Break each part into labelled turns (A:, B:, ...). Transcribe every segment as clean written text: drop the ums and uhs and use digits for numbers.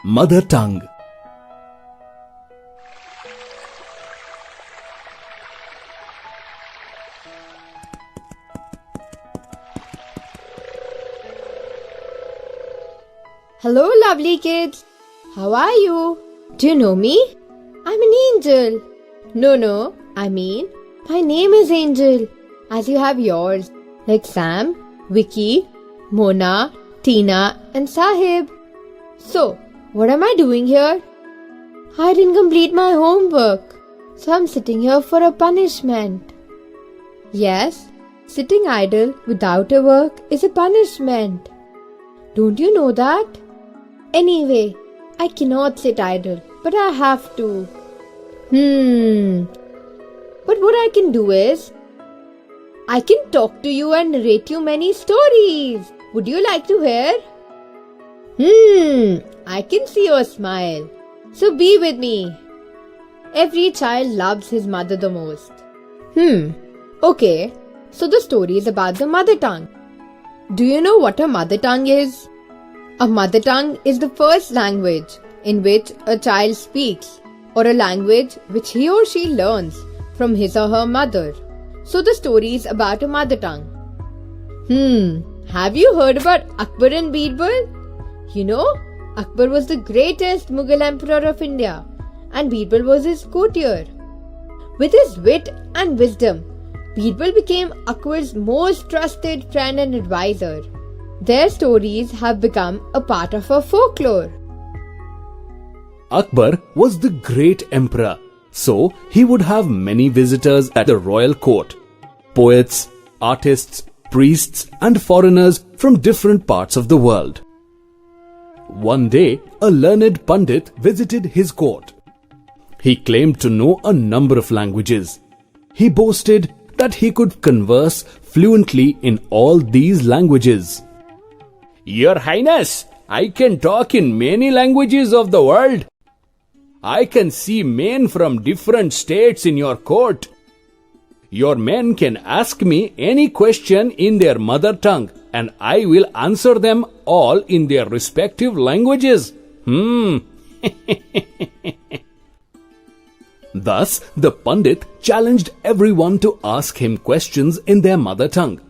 A: Mother Tongue.
B: Hello, lovely kids. How are you? Do you know me? I'm an angel. No, I mean, my name is Angel, as you have yours, like Sam, Vicky, Mona, Tina, and Sahib. So, what am I doing here? I didn't complete my homework, so I'm sitting here for a punishment. Yes, sitting idle without a work is a punishment. Don't you know that? Anyway, I cannot sit idle, but I have to. But what I can do is, I can talk to you and narrate you many stories. Would you like to hear? I can see your smile. So be with me. Every child loves his mother the most. Okay, so the story is about the mother tongue. Do you know what a mother tongue is? A mother tongue is the first language in which a child speaks, or a language which he or she learns from his or her mother. So the story is about a mother tongue. Have you heard about Akbar and Birbal? You know, Akbar was the greatest Mughal emperor of India, and Birbal was his courtier. With his wit and wisdom, Birbal became Akbar's most trusted friend and advisor. Their stories have become a part of our folklore.
A: Akbar was the great emperor, so he would have many visitors at the royal court. Poets, artists, priests and foreigners from different parts of the world. One day, a learned pundit visited his court. He claimed to know a number of languages. He boasted that he could converse fluently in all these languages. Your Highness, I can talk in many languages of the world. I can see men from different states in your court. Your men can ask me any question in their mother tongue, and I will answer them all in their respective languages. Thus, the Pandit challenged everyone to ask him questions in their mother tongue.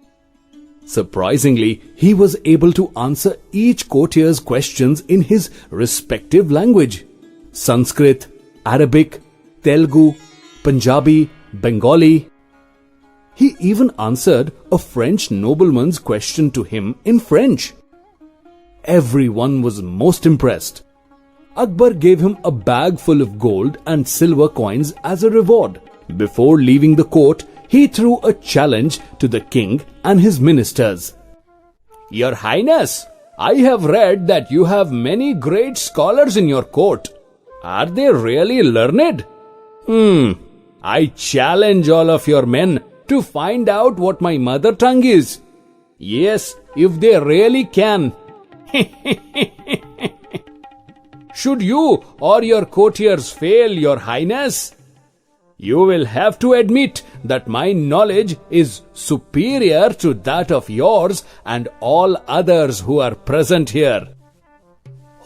A: Surprisingly, he was able to answer each courtier's questions in his respective language: Sanskrit, Arabic, Telugu, Punjabi, Bengali. He even answered a French nobleman's question to him in French. Everyone was most impressed. Akbar gave him a bag full of gold and silver coins as a reward. Before leaving the court, he threw a challenge to the king and his ministers. Your Highness, I have read that you have many great scholars in your court. Are they really learned? I challenge all of your men to find out what my mother tongue is. Yes, if they really can. Should you or your courtiers fail, Your Highness, you will have to admit that my knowledge is superior to that of yours and all others who are present here.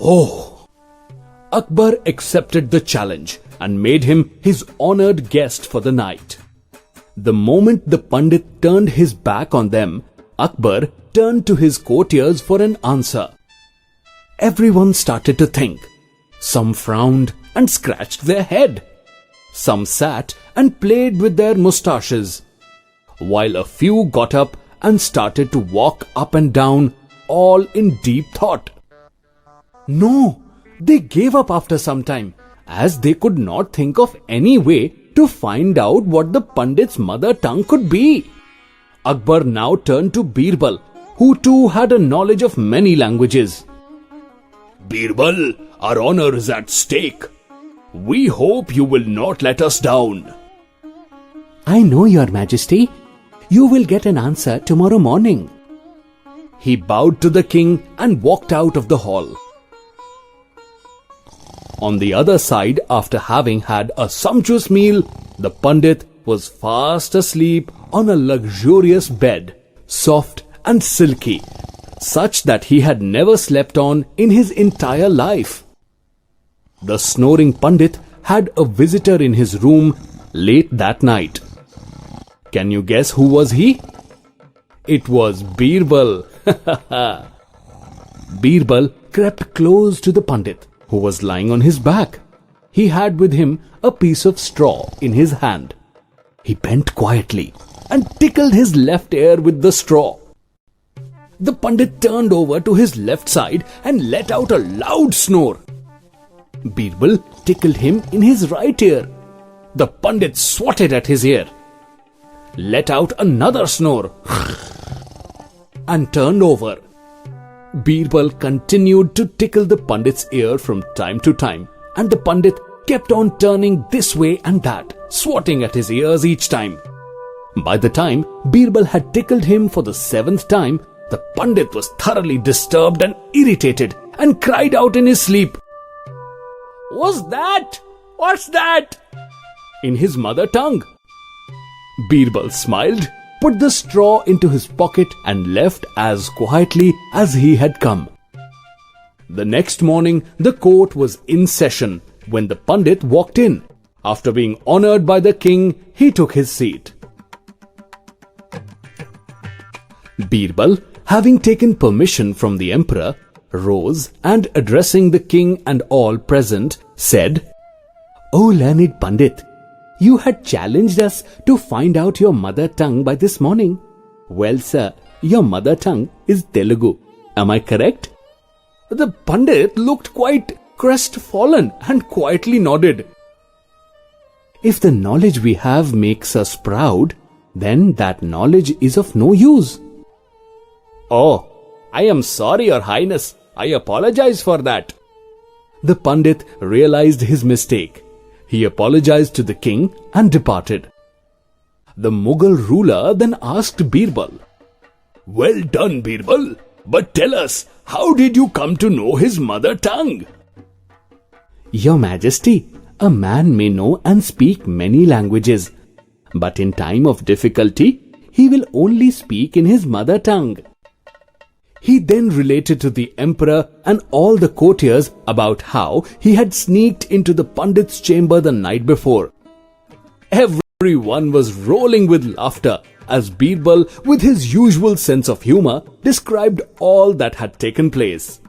A: Oh! Akbar accepted the challenge and made him his honored guest for the night. The moment the Pandit turned his back on them, Akbar turned to his courtiers for an answer. Everyone started to think. Some frowned and scratched their head. Some sat and played with their moustaches, while a few got up and started to walk up and down, all in deep thought. No, they gave up after some time, as they could not think of any way to find out what the Pandit's mother tongue could be. Akbar now turned to Birbal, who too had a knowledge of many languages. Birbal, our honor is at stake. We hope you will not let us down. I know, Your Majesty. You will get an answer tomorrow morning. He bowed to the king and walked out of the hall. On the other side, after having had a sumptuous meal, the Pandit was fast asleep on a luxurious bed, soft and silky, such that he had never slept on in his entire life. The snoring Pandit had a visitor in his room late that night. Can you guess who was he? It was Birbal. Birbal crept close to the Pandit, who was lying on his back. He had with him a piece of straw in his hand. He bent quietly and tickled his left ear with the straw. The Pandit turned over to his left side and let out a loud snore. Birbal tickled him in his right ear. The Pandit swatted at his ear, let out another snore, and turned over. Birbal continued to tickle the Pandit's ear from time to time, and the Pandit kept on turning this way and that, swatting at his ears each time. By the time Birbal had tickled him for the 7th time, the Pandit was thoroughly disturbed and irritated and cried out in his sleep, "What's that? What's that?" in his mother tongue. Birbal smiled, put the straw into his pocket and left as quietly as he had come. The next morning, the court was in session when the Pandit walked in. After being honored by the king, he took his seat. Birbal, having taken permission from the emperor, rose and addressing the king and all present, said, "O learned Pandit, you had challenged us to find out your mother tongue by this morning. Well, sir, your mother tongue is Telugu. Am I correct?" The Pandit looked quite crestfallen and quietly nodded. "If the knowledge we have makes us proud, then that knowledge is of no use." "Oh, I am sorry, Your Highness. I apologize for that." The Pandit realized his mistake. He apologized to the king and departed. The Mughal ruler then asked Birbal, "Well done, Birbal. But tell us, how did you come to know his mother tongue?" "Your Majesty, a man may know and speak many languages, but in time of difficulty, he will only speak in his mother tongue." He then related to the emperor and all the courtiers about how he had sneaked into the Pandit's chamber the night before. Everyone was rolling with laughter as Birbal, with his usual sense of humor, described all that had taken place.